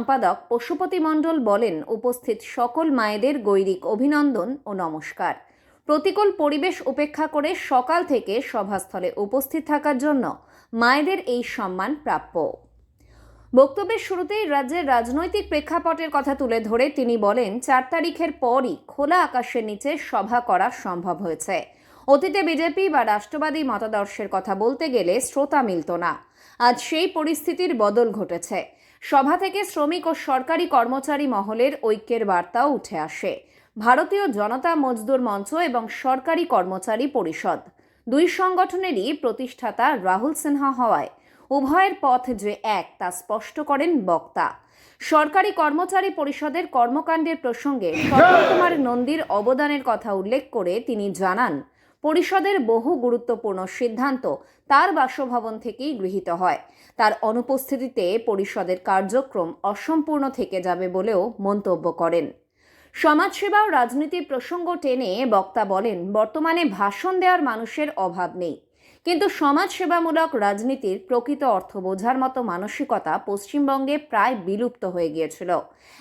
সম্পাদক পশুপতি মণ্ডল বলেন, উপস্থিত সকল মায়েদের গৈরিক অভিনন্দন ও নমস্কার। প্রতিকূল পরিবেশ উপেক্ষা করে সকাল থেকে সভাস্থলে উপস্থিত থাকার জন্য মায়েদের এই সম্মান প্রাপ্য। বক্তব্যের শুরুতেই রাজ্যের রাজনৈতিক প্রেক্ষাপটের কথা তুলে ধরে তিনি বলেন, 4 তারিখের পরই খোলা আকাশের নিচে সভা করা সম্ভব হয়েছে। অতীতে বিজেপি বা রাষ্ট্রবাদী মতাদর্শের কথা বলতে গেলে শ্রোতা মিলত না। আজ সেই পরিস্থিতির বদল ঘটেছে। সভা থেকে শ্রমিক ও সরকারি কর্মচারী মহলের ঐক্যের বার্তাও উঠে আসে। ভারতীয় জনতা মজদুর মঞ্চ এবং সরকারি কর্মচারী পরিষদ দুই সংগঠনেরই প্রতিষ্ঠাতা রাহুল সিনহা হওয়ায় উভয়ের পথ যে এক তা স্পষ্ট করেন বক্তা। সরকারি কর্মচারী পরিষদের কর্মকাণ্ডের প্রসঙ্গে স্বপন কুমার নন্দীর অবদানের কথা উল্লেখ করে তিনি জানান, পরিষদের বহু গুরুত্বপূর্ণ সিদ্ধান্ত তার বাসভবন থেকেই গৃহীত হয়। তার অনুপস্থিতিতে পরিষদের কার্যক্রম অসম্পূর্ণ থেকে যাবে বলেও মন্তব্য করেন। সমাজসেবা ও রাজনীতির প্রসঙ্গ টেনে বক্তা বলেন, বর্তমানে ভাষণ দেওয়ার মানুষের অভাব নেই, কিন্তু সমাজসেবামূলক রাজনীতির প্রকৃত অর্থ বোঝার মতো মানসিকতা পশ্চিমবঙ্গে প্রায় বিলুপ্ত হয়ে গিয়েছিল।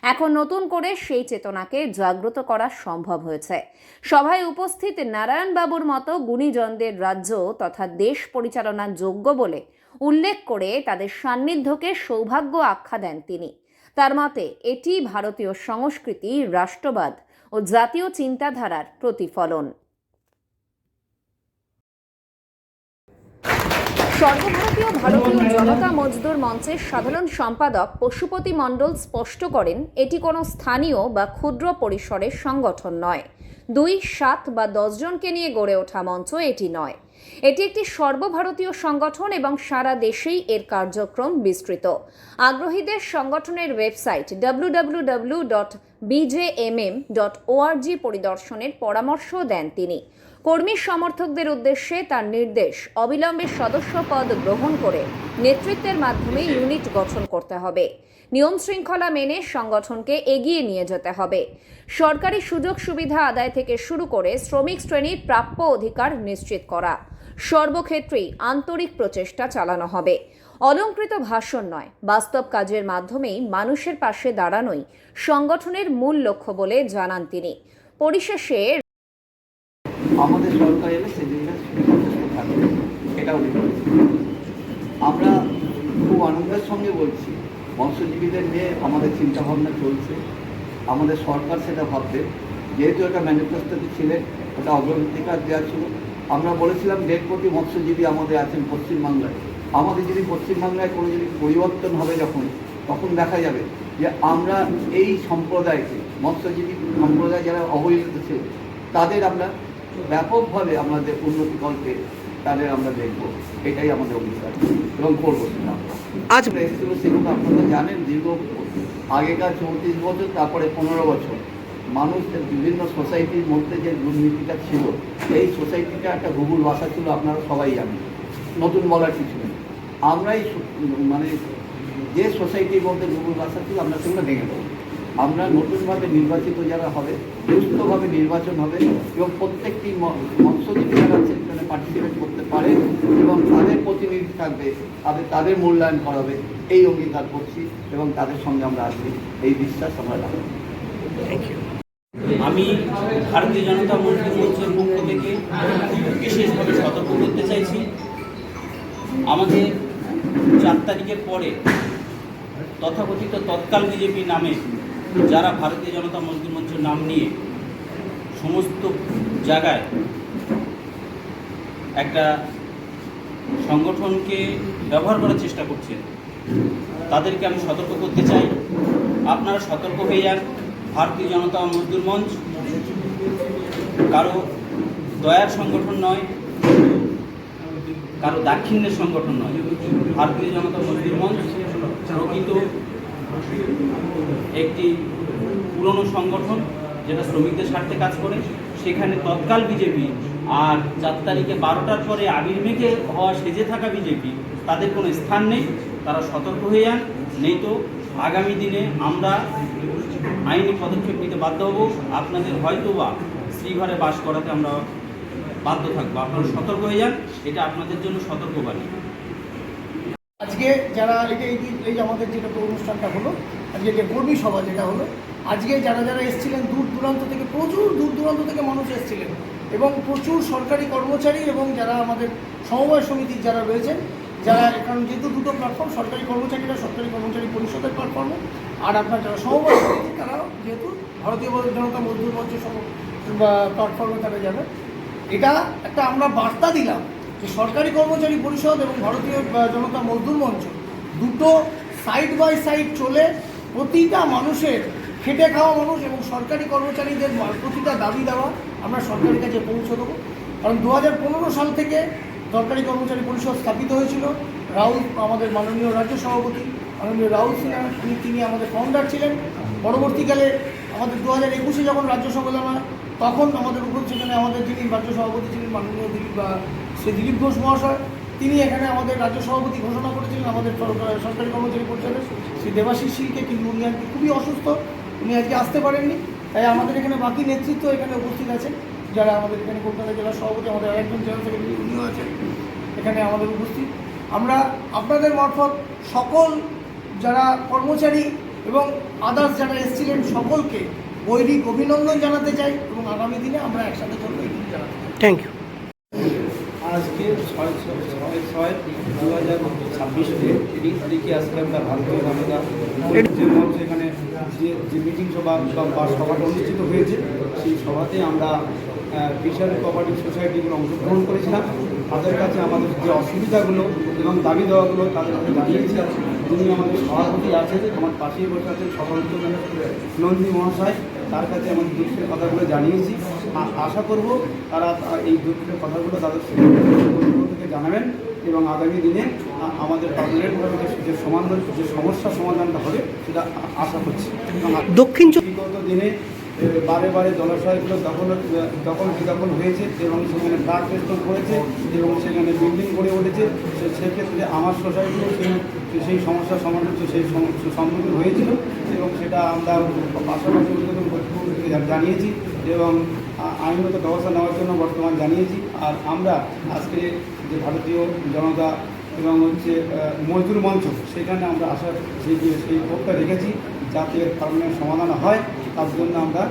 এখন নতুন করে সেই চেতনাকে জাগ্রত করা সম্ভব হয়েছে। সভায় উপস্থিত নারায়ণবাবুর মতো গুণীজনদের রাজ্য তথা দেশ পরিচালনার যোগ্য বলে উল্লেখ করে তাদের সান্নিধ্যকে সৌভাগ্য আখ্যা দেন তিনি। তার মতে এটি ভারতীয় সংস্কৃতি, রাষ্ট্রবাদ ও জাতীয় চিন্তাধারার প্রতিফলন। সর্বভারতীয় ভারতীয় জনতা মজদুর মঞ্চের সাধারণ সম্পাদক পশুপতি মণ্ডল স্পষ্ট করেন, এটি কোনো স্থানীয় বা ক্ষুদ্র পরিসরের সংগঠন নয়। 2, 7 বা 10 জনকে নিয়ে গড়ে ওঠা মঞ্চ এটি নয়। এটি একটি সর্বভারতীয় সংগঠন এবং সারা দেশেই এর কার্যক্রম বিস্তৃত। আগ্রহীদের সংগঠনের ওয়েবসাইট www.bjmm.org পরিদর্শনের পরামর্শ দেন তিনি। কর্মী সমর্থকদের উদ্দেশ্যে তার নির্দেশ, অবিলম্বে সদস্য পদ গ্রহণ করে নেতৃত্বের মাধ্যমে ইউনিট গঠন করতে হবে। নিয়ম শৃঙ্খলা মেনে সংগঠনকে এগিয়ে নিয়ে যেতে হবে। সরকারি সুযোগ সুবিধা আদায় থেকে শুরু করে শ্রমিক শ্রেণীর প্রাপ্য অধিকার নিশ্চিত করা, সর্বক্ষেত্রেই আন্তরিক প্রচেষ্টা চালানো হবে। অলংকৃত ভাষণ নয়, বাস্তব কাজের মাধ্যমেই মানুষের পাশে দাঁড়ানোই সংগঠনের মূল লক্ষ্য বলে জানান তিনি। পরিশেষে আমাদের সরকার এলে সেদিকে যথেষ্ট থাকবে, এটাও আমরা খুব আনন্দের সঙ্গে বলছি। মৎস্যজীবীদের নিয়ে আমাদের চিন্তাভাবনা চলছে। আমাদের সরকার সেটা ভাববে, যেহেতু এটা ম্যানিফেস্টোতে ছিলেন, ওটা অগ্রাধিকার দেওয়া ছিল। আমরা বলেছিলাম 1.5 কোটি মৎস্যজীবী আমাদের আছেন পশ্চিমবাংলায়। আমাদের যদি পশ্চিমবাংলায় কোনো যদি পরিবর্তন হবে তখন দেখা যাবে যে আমরা এই সম্প্রদায়কে, মৎস্যজীবী সম্প্রদায় যারা অবহেলিত ছিল, তাদের আমরা ব্যাপকভাবে আমাদের উন্নতি কল্পে তাদের আমরা দেখব। এটাই আমাদের অভিজ্ঞতা এবং করবো সেটা। আজ এসেছিল সেগুলো আপনারা জানেন, দীর্ঘ আগেকার 34 বছর, তারপরে 15 বছর মানুষ বিভিন্ন সোসাইটির মধ্যে যে দুর্নীতিটা ছিল, এই সোসাইটিটা একটা ভূগোল ভাষা ছিল, আপনারা সবাই জানেন, নতুন বলার কিছু নেই। আমরাই মানে যে সোসাইটির মধ্যে ভূগোল ভাষা ছিল আমরা সেগুলো ভেঙে দেবো। আমরা নতুনভাবে নির্বাচিত যারা হবে, সুস্থভাবে নির্বাচন হবে এবং প্রত্যেকটি মৎস্যজীবী যারা সেখানে পার্টিসিপেট করতে পারে এবং তাদের প্রতিনিধি থাকবে, তাদের মূল্যায়ন করা হবে, এই অঙ্গীকার করছি এবং তাদের সঙ্গে আমরা আছি, এই বিশ্বাস আমরা রাখি। আমি ভারতীয় জনতা মজদুর মঞ্চের পক্ষ থেকে বিশেষভাবে সতর্ক করতে চাইছি, আমাদের 4 তারিখের পরে তথাকথিত তৎকাল বিজেপি নামে যারা ভারতীয় জনতা মজদুর মঞ্চের নাম নিয়ে সমস্ত জায়গায় একটা সংগঠনকে ব্যবহার করার চেষ্টা করছেন, তাদেরকে আমি সতর্ক করতে চাই, আপনারা সতর্ক হয়ে যান। ভারতীয় জনতা মজদুর মঞ্চ কারো দয়ার সংগঠন নয়, কারো দাক্ষিণ্যের সংগঠন নয়। ভারতীয় জনতা মজদুর মঞ্চ প্রকৃত একটি পুরনো সংগঠন যেটা শ্রমিকদের স্বার্থে কাজ করে। সেখানে তৎকাল বিজেপি আর 4 তারিখে 12টার পরে আবির মেঘে হওয়া সেজে থাকা বিজেপি, তাদের কোনো স্থান নেই। তারা সতর্ক হয়ে যান, নেই তো আগামী দিনে আমরা আইনি পদক্ষেপ নিতে বাধ্য হব। আপনাদের হয়তো বা শ্রীঘরে বাস করাতে আমরা বাধ্য থাকবো। আপনারা সতর্ক হয়ে যান, এটা আপনাদের জন্য সতর্কবাণী। আজকে যারা এই আমাদের যেটা অনুষ্ঠানটা হলো, আজকে যে কর্মী সভা যেটা হলো, আজকে যারা যারা এসেছিলেন দূর দূরান্ত থেকে, প্রচুর দূর দূরান্ত থেকে মানুষ এসেছিলেন এবং প্রচুর সরকারি কর্মচারী এবং যারা আমাদের সমবায় সমিতির যারা রয়েছেন, যারা, কারণ যেহেতু দুটো প্ল্যাটফর্ম, সরকারি কর্মচারীরা সরকারি কর্মচারী পরিষদের প্ল্যাটফর্মে, আর আপনার যারা সমবায় সমিতি তারা যেহেতু ভারতীয় জনতা মজদুর মঞ্চ প্ল্যাটফর্মে তারা যাবে। এটা একটা আমরা বার্তা দিলাম যে সরকারি কর্মচারী পরিষদ এবং ভারতীয় জনতা মজদুর মঞ্চ দুটো সাইড বাই সাইড চলে প্রতিটা মানুষের, খেটে খাওয়া মানুষ এবং সরকারি কর্মচারীদের প্রতিটা দাবি দেওয়া আমরা সরকারের কাছে পৌঁছে দেবো। কারণ 2015 সাল থেকে সরকারি কর্মচারী পরিষদ স্থাপিত হয়েছিল। রাহুল, আমাদের মাননীয় রাজ্য সভাপতি মাননীয় রাহুল সিনহা, তিনি আমাদের ফাউন্ডার ছিলেন। পরবর্তীকালে আমাদের 2021-এ যখন রাজ্য সম্মেলন হয়, তখন আমাদের উপর সেখানে আমাদের যিনি রাজ্য সভাপতি ছিলেন মাননীয় শ্রী দিলীপ ঘোষ মহাশয়, তিনি এখানে আমাদের রাজ্য সভাপতি ঘোষণা করেছিলেন আমাদের সরকারি কর্মচারী পরিষদের শ্রী দেবাশিস শীলকে, কিন্তু উনি আজকে খুবই অসুস্থ, উনি আজকে আসতে পারেননি। তাই আমাদের এখানে বাকি নেতৃত্ব এখানে উপস্থিত আছেন, যারা আমাদের এখানে কলকাতা জেলার সভাপতি, আমাদের আরেকজন জেলা সেক্রেটারি উনিও আছেন এখানে আমাদের উপস্থিত। আমরা আপনাদের মারফত সকল যারা কর্মচারী এবং আদার্স যারা এসেছিলেন সকলকে গৈরিক অভিনন্দন জানাতে চাই এবং আগামী দিনে আমরা একসাথে চলবো এই জানাতে চাই। Thank you. আজকে 6/6/2026 তারিখে আজকে আমরা ভারতীয় জনতা যে মঞ্চ এখানে যে মিটিং সভা বা সভাটা অনুষ্ঠিত হয়েছে, সেই সভাতে আমরা ফিশারি কোঅপারেটিভ সোসাইটিগুলো অংশগ্রহণ করেছিলাম। তাদের কাছে আমাদের যে অসুবিধাগুলো এবং দাবি দেওয়াগুলো তাদের কাছে জানিয়েছি। যিনি আমাদের সভাপতি আছেন, আমার পাশেই বসে আছেন সভাপতি নন্দী মহাশয়, তার কাছে আমাদের দুঃখের কথাগুলো জানিয়েছি। আশা করব তারা এই দুঃখের কথাগুলো তাদের থেকে জানাবেন এবং আগামী দিনে আমাদের পার্লামেন্টভাবে যে সমস্যার সমাধানটা হবে সেটা আশা করছি। দক্ষিণ বিগত দিনে বারে বারে জলাশয়গুলো দখল বিদখল হয়েছে এবং সেখানে ড্রাগ রেস্টন করেছে এবং সেখানে বিল্ডিং গড়ে উঠেছে। সেক্ষেত্রে আমার সোসাইটিও সেই সমস্যার সমাধান সম্মুখীন হয়েছিল এবং সেটা আমরা পাশাপাশি কর্তৃপক্ষকে জানিয়েছি এবং আইনগত ব্যবস্থা নেওয়ার জন্য বর্তমান জানিয়েছি। আর আমরা আজকে যে ভারতীয় জনতা এবং মজদুর মঞ্চ, সেখানে আমরা আসার সেই ক্ষোভটা রেখেছি যাতে পার্মানেন্ট সমাধান হয়। তার জন্য আমরা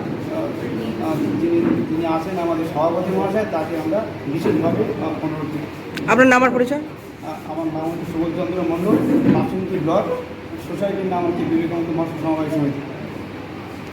যিনি আছেন আমাদের সভাপতি মহাশয়, তাকে আমরা বিশেষভাবে অনুরোধ করি। আপনার নাম আর পরিচয়? আমার নাম হচ্ছে সুবোধচন্দ্র মণ্ডল, পাঁচমিনপুর ব্লক, সোসাইটির নাম হচ্ছে বিবেকানন্দ মৎস্য সমবায় সমিতি।